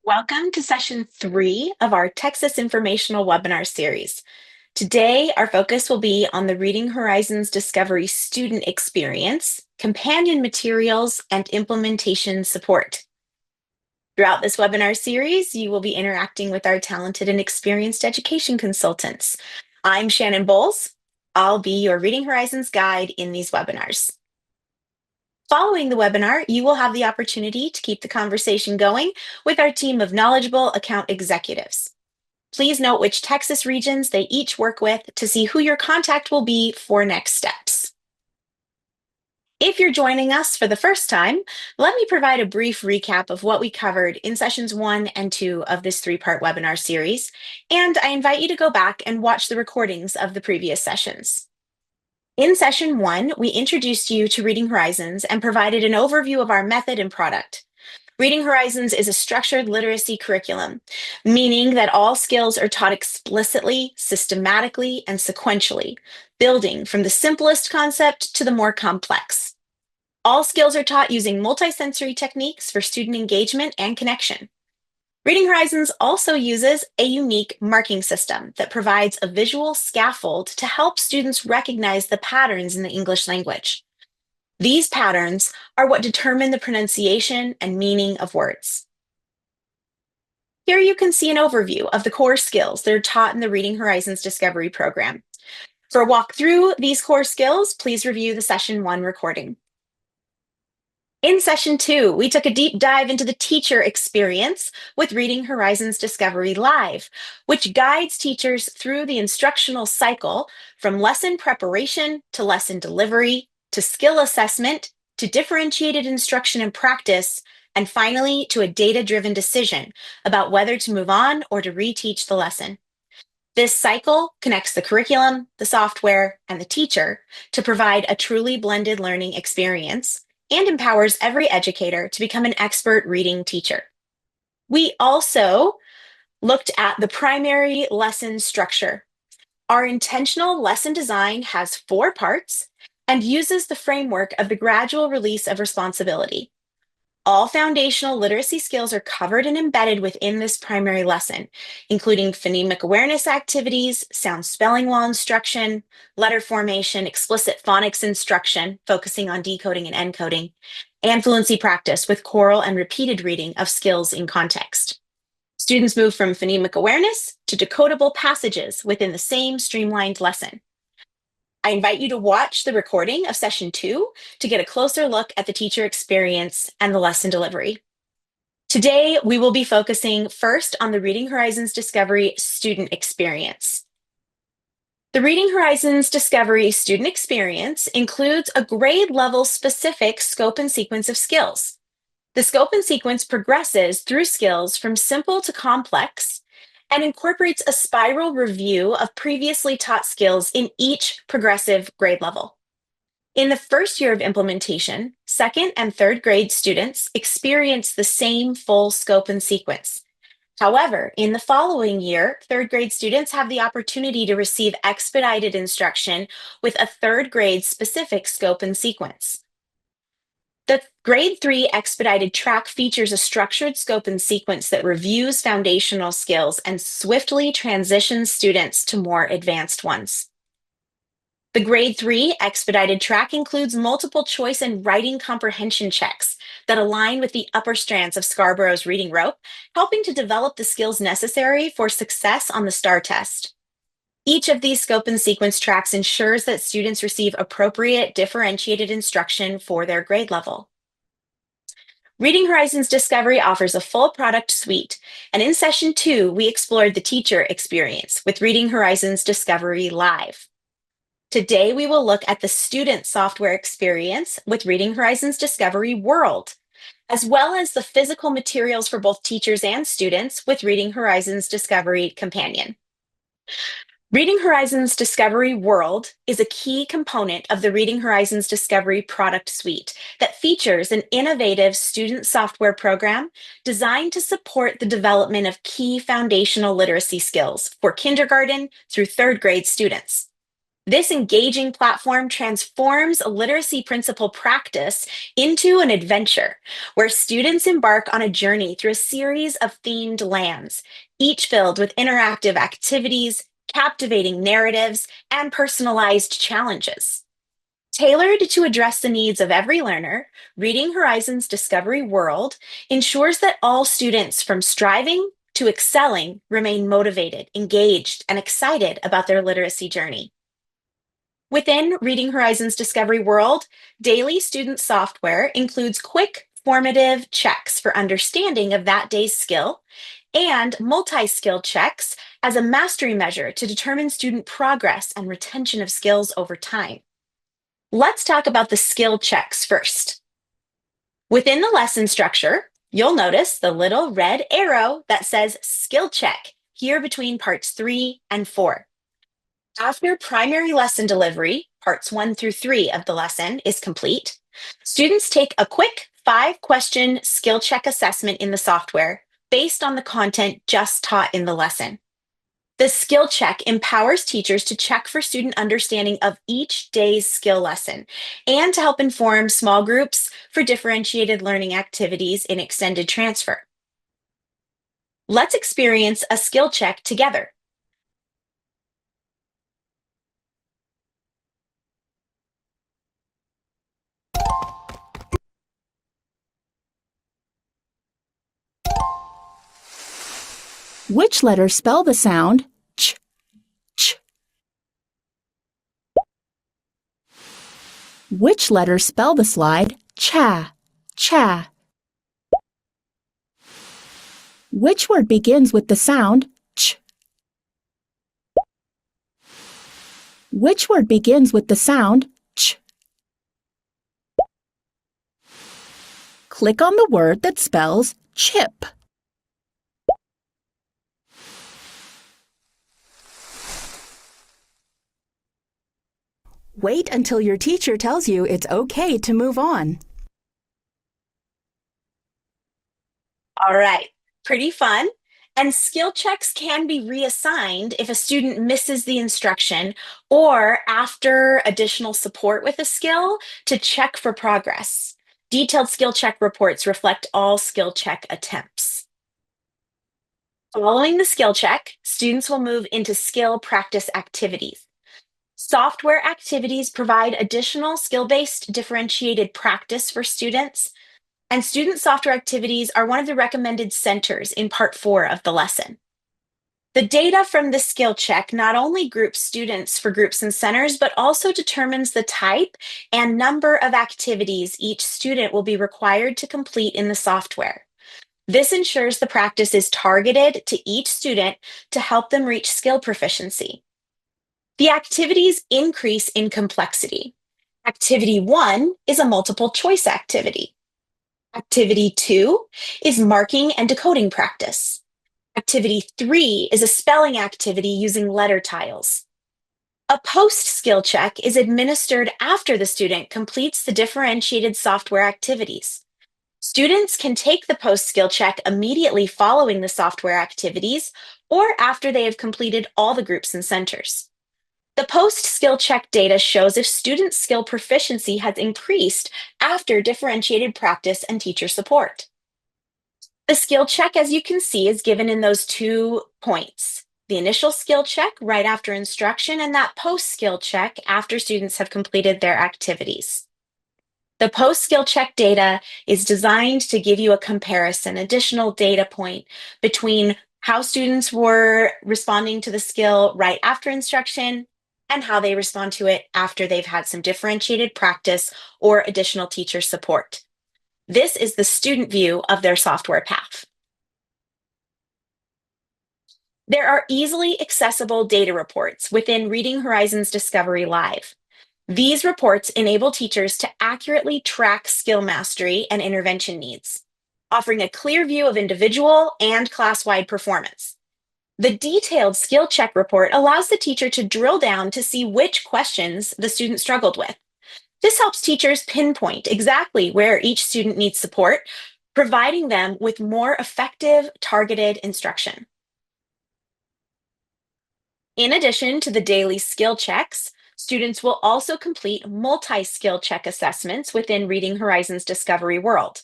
Welcome to session 3 of our Texas Informational Webinar Series. Today, our focus will be on the Reading Horizons Discovery student experience, companion materials, and implementation support. Throughout this webinar series, you will be interacting with our talented and experienced education consultants. I'm Shannon Bowles. I'll be your Reading Horizons guide in these webinars. Following the webinar, you will have the opportunity to keep the conversation going with our team of knowledgeable account executives. Please note which Texas regions they each work with to see who your contact will be for next steps. If you're joining us for the first time, let me provide a brief recap of what we covered in sessions 1 and 2 of this 3-part webinar series, and I invite you to go back and watch the recordings of the previous sessions. In session 1, we introduced you to Reading Horizons and provided an overview of our method and product. Reading Horizons is a structured literacy curriculum, meaning that all skills are taught explicitly, systematically, and sequentially, building from the simplest concept to the more complex. All skills are taught using multisensory techniques for student engagement and connection. Reading Horizons also uses a unique marking system that provides a visual scaffold to help students recognize the patterns in the English language. These patterns are what determine the pronunciation and meaning of words. Here you can see an overview of the core skills that are taught in the Reading Horizons Discovery program. For a walk through these core skills, please review the session 1 recording. In session 2, we took a deep dive into the teacher experience with Reading Horizons Discovery Live, which guides teachers through the instructional cycle from lesson preparation to lesson delivery, to skill assessment, to differentiated instruction and practice, and finally to a data-driven decision about whether to move on or to reteach the lesson. This cycle connects the curriculum, the software, and the teacher to provide a truly blended learning experience and empowers every educator to become an expert reading teacher. We also looked at the primary lesson structure. Our intentional lesson design has 4 parts and uses the framework of the gradual release of responsibility. All foundational literacy skills are covered and embedded within this primary lesson, including phonemic awareness activities, sound spelling wall instruction, letter formation, explicit phonics instruction, focusing on decoding and encoding, and fluency practice with choral and repeated reading of skills in context. Students move from phonemic awareness to decodable passages within the same streamlined lesson. I invite you to watch the recording of session 2 to get a closer look at the teacher experience and the lesson delivery. Today, we will be focusing first on the Reading Horizons Discovery student experience. The Reading Horizons Discovery student experience includes a grade level specific scope and sequence of skills. The scope and sequence progresses through skills from simple to complex and incorporates a spiral review of previously taught skills in each progressive grade level. In the first year of implementation, 2nd and 3rd grade students experience the same full scope and sequence. However, in the following year, 3rd grade students have the opportunity to receive expedited instruction with a 3rd grade specific scope and sequence. The Grade 3 expedited track features a structured scope and sequence that reviews foundational skills and swiftly transitions students to more advanced ones. The Grade 3 expedited track includes multiple choice and writing comprehension checks that align with the upper strands of Scarborough's reading rope, helping to develop the skills necessary for success on the STAR test. Each of these scope and sequence tracks ensures that students receive appropriate differentiated instruction for their grade level. Reading Horizons Discovery offers a full product suite, and in session 2, we explored the teacher experience with Reading Horizons Discovery Live. Today, we will look at the student software experience with Reading Horizons Discovery World, as well as the physical materials for both teachers and students with Reading Horizons Discovery Companion. Reading Horizons Discovery World is a key component of the Reading Horizons Discovery product suite that features an innovative student software program designed to support the development of key foundational literacy skills for kindergarten through 3rd grade students. This engaging platform transforms literacy principle practice into an adventure where students embark on a journey through a series of themed lands, each filled with interactive activities, captivating narratives, and personalized challenges. Tailored to address the needs of every learner, Reading Horizons Discovery World ensures that all students from striving to excelling remain motivated, engaged, and excited about their literacy journey. Within Reading Horizons Discovery World, daily student software includes quick, formative checks for understanding of that day's skill and multi-skill checks as a mastery measure to determine student progress and retention of skills over time. Let's talk about the skill checks first. Within the lesson structure, you'll notice the little red arrow that says skill check here between parts 3 and 4. After primary lesson delivery, parts 1 through 3 of the lesson is complete, students take a quick 5-question skill check assessment in the software based on the content just taught in the lesson. The skill check empowers teachers to check for student understanding of each day's skill lesson and to help inform small groups for differentiated learning activities in extended transfer. Let's experience a skill check together. Which letters spell the sound ch, ch? Which letters spell the slide cha, cha? Which word begins with the sound ch? Which word begins with the sound ch? Click on the word that spells chip. Wait until your teacher tells you it's okay to move on. All right, pretty fun. And skill checks can be reassigned if a student misses the instruction or after additional support with a skill to check for progress. Detailed skill check reports reflect all skill check attempts. Following the skill check, students will move into skill practice activities. Software activities provide additional skill-based differentiated practice for students, and student software activities are one of the recommended centers in part 4 of the lesson. The data from the skill check not only groups students for groups and centers, but also determines the type and number of activities each student will be required to complete in the software. This ensures the practice is targeted to each student to help them reach skill proficiency. The activities increase in complexity. Activity 1 is a multiple choice activity. Activity 2 is marking and decoding practice. Activity 3 is a spelling activity using letter tiles. A post-skill check is administered after the student completes the differentiated software activities. Students can take the post-skill check immediately following the software activities or after they have completed all the groups and centers. The post-skill check data shows if student skill proficiency has increased after differentiated practice and teacher support. The skill check, as you can see, is given in those 2 points. The initial skill check right after instruction and that post-skill check after students have completed their activities. The post-skill check data is designed to give you a comparison, additional data point between how students were responding to the skill right after instruction and how they respond to it after they've had some differentiated practice or additional teacher support. This is the student view of their software path. There are easily accessible data reports within Reading Horizons Discovery Live. These reports enable teachers to accurately track skill mastery and intervention needs, offering a clear view of individual and class-wide performance. The detailed skill check report allows the teacher to drill down to see which questions the student struggled with. This helps teachers pinpoint exactly where each student needs support, providing them with more effective, targeted instruction. In addition to the daily skill checks, Students will also complete multi-skill check assessments within Reading Horizons Discovery World.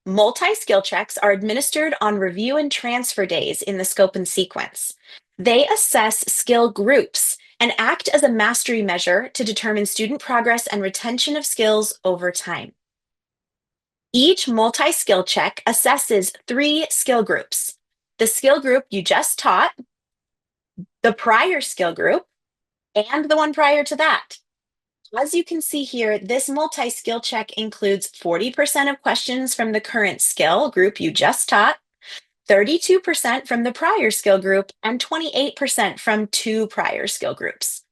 Multi-skill checks are administered on review and transfer days in the scope and sequence. They assess skill groups and act as a mastery measure to determine student progress and retention of skills over time. Each multi-skill check assesses 3 skill groups: the skill group you just taught, the prior skill group, and the one prior to that. As you can see here, this multi-skill check includes 40% of questions from the current skill group you just taught, 32% from the prior skill group, and 28% from 2 prior skill groups.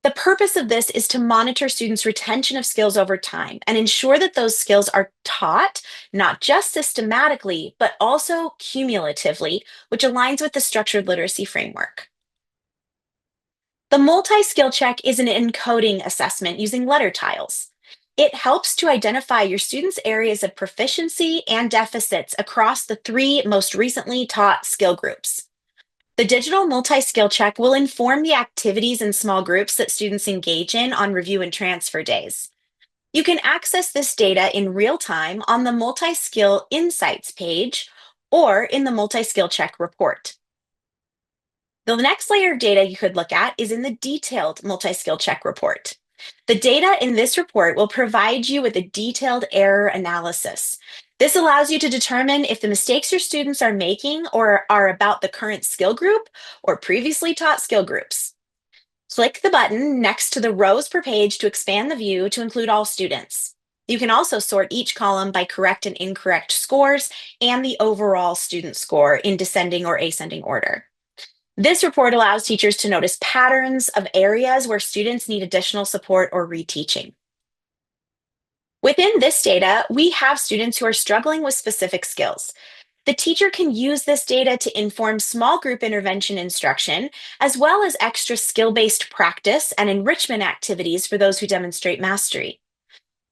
The purpose of this is to monitor students' retention of skills over time and ensure that those skills are taught not just systematically, but also cumulatively, which aligns with the structured literacy framework. The multi-skill check is an encoding assessment using letter tiles. It helps to identify your students' areas of proficiency and deficits across the 3 most recently taught skill groups. The digital multi-skill check will inform the activities and small groups that students engage in on review and transfer days. You can access this data in real time on the Multi-Skill Insights page or in the multi-skill check report. The next layer of data you could look at is in the detailed multi-skill check report. The data in this report will provide you with a detailed error analysis. This allows you to determine if the mistakes your students are making or are about the current skill group or previously taught skill groups. Click the button next to the rows per page to expand the view to include all students. You can also sort each column by correct and incorrect scores and the overall student score in descending or ascending order. This report allows teachers to notice patterns of areas where students need additional support or reteaching. Within this data, we have students who are struggling with specific skills. The teacher can use this data to inform small group intervention instruction, as well as extra skill-based practice and enrichment activities for those who demonstrate mastery.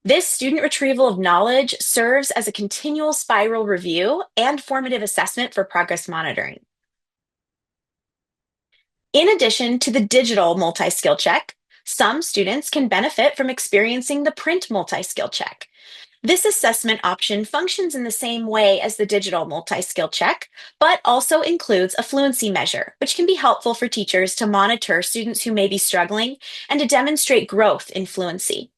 This student retrieval of knowledge serves as a continual spiral review and formative assessment for progress monitoring. In addition to the digital multi-skill check, some students can benefit from experiencing the print multi-skill check. This assessment option functions in the same way as the digital multi-skill check, but also includes a fluency measure, which can be helpful for teachers to monitor students who may be struggling and to demonstrate growth in fluency.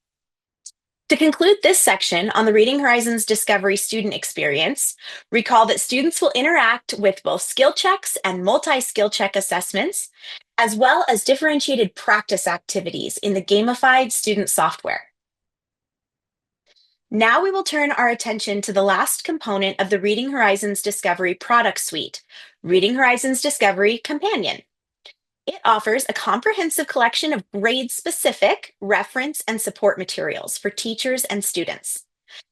To conclude this section on the Reading Horizons Discovery student experience, recall that students will interact with both skill checks and multi-skill check assessments, as well as differentiated practice activities in the gamified student software. Now we will turn our attention to the last component of the Reading Horizons Discovery product suite, Reading Horizons Discovery Companion. It offers a comprehensive collection of grade-specific reference and support materials for teachers and students.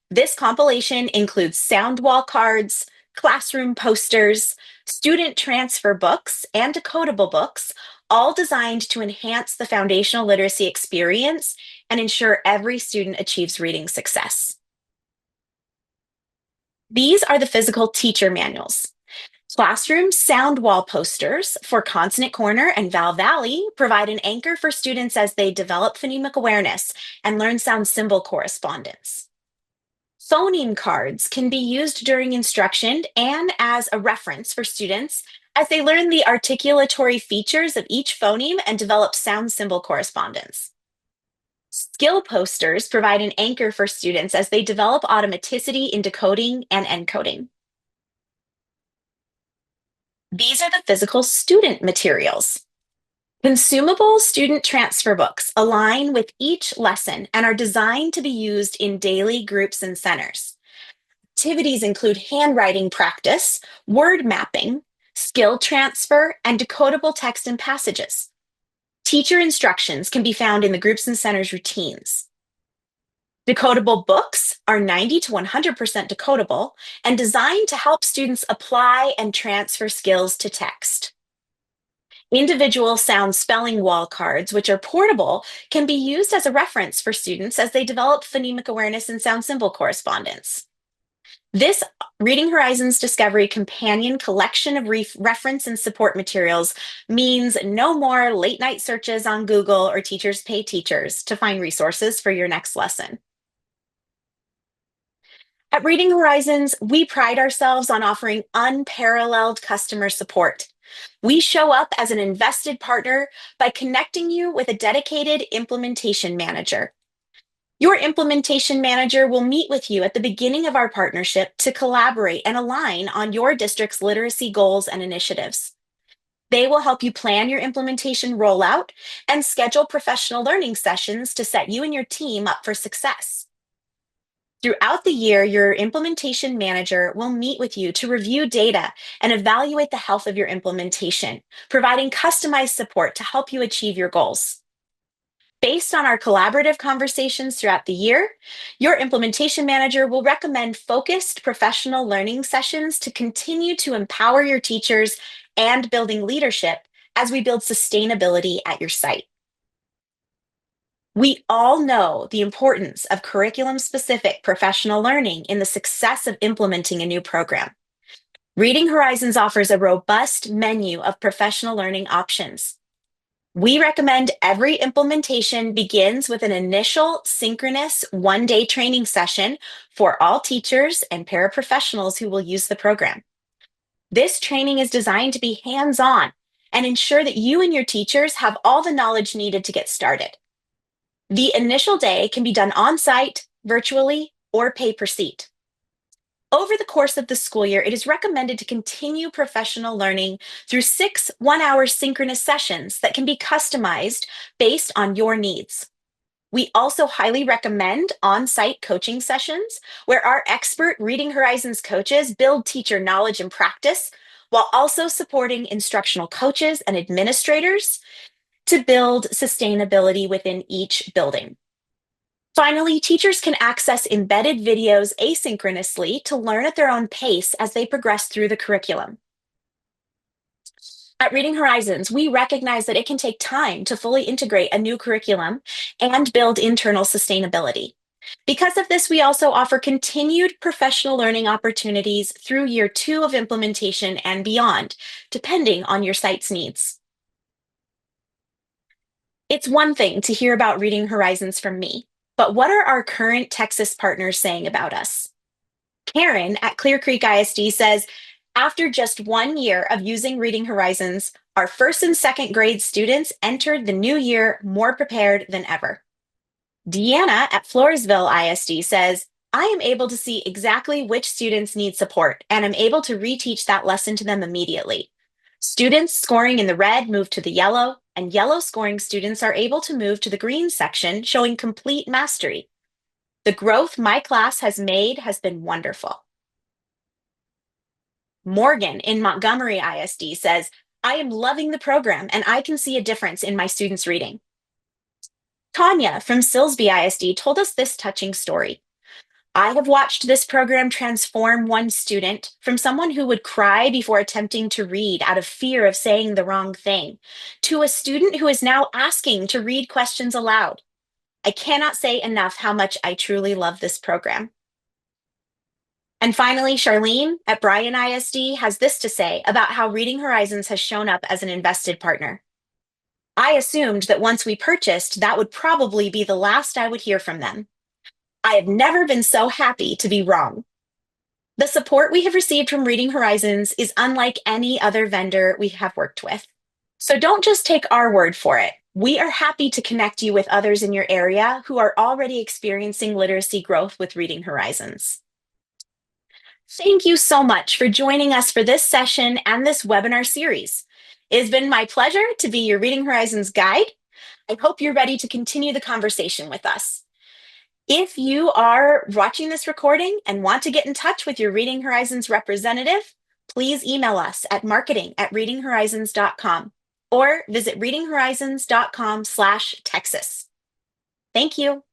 This compilation includes sound wall cards, classroom posters, student transfer books, and decodable books, all designed to enhance the foundational literacy experience and ensure every student achieves reading success. These are the physical teacher manuals. Classroom sound wall posters for Consonant Corner and Val Valley provide an anchor for students as they develop phonemic awareness and learn sound symbol correspondence. Phoneme cards can be used during instruction and as a reference for students as they learn the articulatory features of each phoneme and develop sound symbol correspondence. Skill posters provide an anchor for students as they develop automaticity in decoding and encoding. These are the physical student materials. Consumable student transfer books align with each lesson and are designed to be used in daily groups and centers. Activities include handwriting practice, word mapping, skill transfer, and decodable text and passages. Teacher instructions can be found in the groups and centers routines. Decodable books are 90 to 100% decodable and designed to help students apply and transfer skills to text. Individual sound spelling wall cards, which are portable, can be used as a reference for students as they develop phonemic awareness and sound symbol correspondence. This Reading Horizons Discovery Companion collection of reference and support materials means no more late night searches on Google or Teachers Pay Teachers to find resources for your next lesson. At Reading Horizons, we pride ourselves on offering unparalleled customer support. We show up as an invested partner by connecting you with a dedicated implementation manager. Your implementation manager will meet with you at the beginning of our partnership to collaborate and align on your district's literacy goals and initiatives. They will help you plan your implementation rollout and schedule professional learning sessions to set you and your team up for success. Throughout the year, your implementation manager will meet with you to review data and evaluate the health of your implementation, providing customized support to help you achieve your goals. Based on our collaborative conversations throughout the year, your implementation manager will recommend focused professional learning sessions to continue to empower your teachers and building leadership as we build sustainability at your site. We all know the importance of curriculum-specific professional learning in the success of implementing a new program. Reading Horizons offers a robust menu of professional learning options. We recommend every implementation begins with an initial synchronous one-day training session for all teachers and paraprofessionals who will use the program. This training is designed to be hands-on and ensure that you and your teachers have all the knowledge needed to get started. The initial day can be done on-site, virtually, or pay per seat. Over the course of the school year, it is recommended to continue professional learning through 6 one-hour synchronous sessions that can be customized based on your needs. We also highly recommend on-site coaching sessions where our expert Reading Horizons coaches build teacher knowledge and practice while also supporting instructional coaches and administrators to build sustainability within each building. Finally, teachers can access embedded videos asynchronously to learn at their own pace as they progress through the curriculum. At Reading Horizons, we recognize that it can take time to fully integrate a new curriculum and build internal sustainability. Because of this, we also offer continued professional learning opportunities through year 2 of implementation and beyond, depending on your site's needs. It's one thing to hear about Reading Horizons from me, but what are our current Texas partners saying about us? Karen at Clear Creek ISD says, after just 1 year of using Reading Horizons, our first and second grade students entered the new year more prepared than ever. Deanna at Floresville ISD says, I am able to see exactly which students need support, and I'm able to reteach that lesson to them immediately. Students scoring in the red move to the yellow, and yellow scoring students are able to move to the green section, showing complete mastery. The growth my class has made has been wonderful. Morgan in Montgomery ISD says, I am loving the program and I can see a difference in my students' reading. Tanya from Silsby ISD told us this touching story. I have watched this program transform one student from someone who would cry before attempting to read out of fear of saying the wrong thing to a student who is now asking to read questions aloud. I cannot say enough how much I truly love this program. And finally, Charlene at Bryan ISD has this to say about how Reading Horizons has shown up as an invested partner. I assumed that once we purchased, that would probably be the last I would hear from them. I have never been so happy to be wrong. The support we have received from Reading Horizons is unlike any other vendor we have worked with. So don't just take our word for it. We are happy to connect you with others in your area who are already experiencing literacy growth with Reading Horizons. Thank you so much for joining us for this session and this webinar series. It has been my pleasure to be your Reading Horizons guide. I hope you're ready to continue the conversation with us. If you are watching this recording and want to get in touch with your Reading Horizons representative, please email us at marketing@readinghorizons.com or visit readinghorizons.com/Texas. Thank you.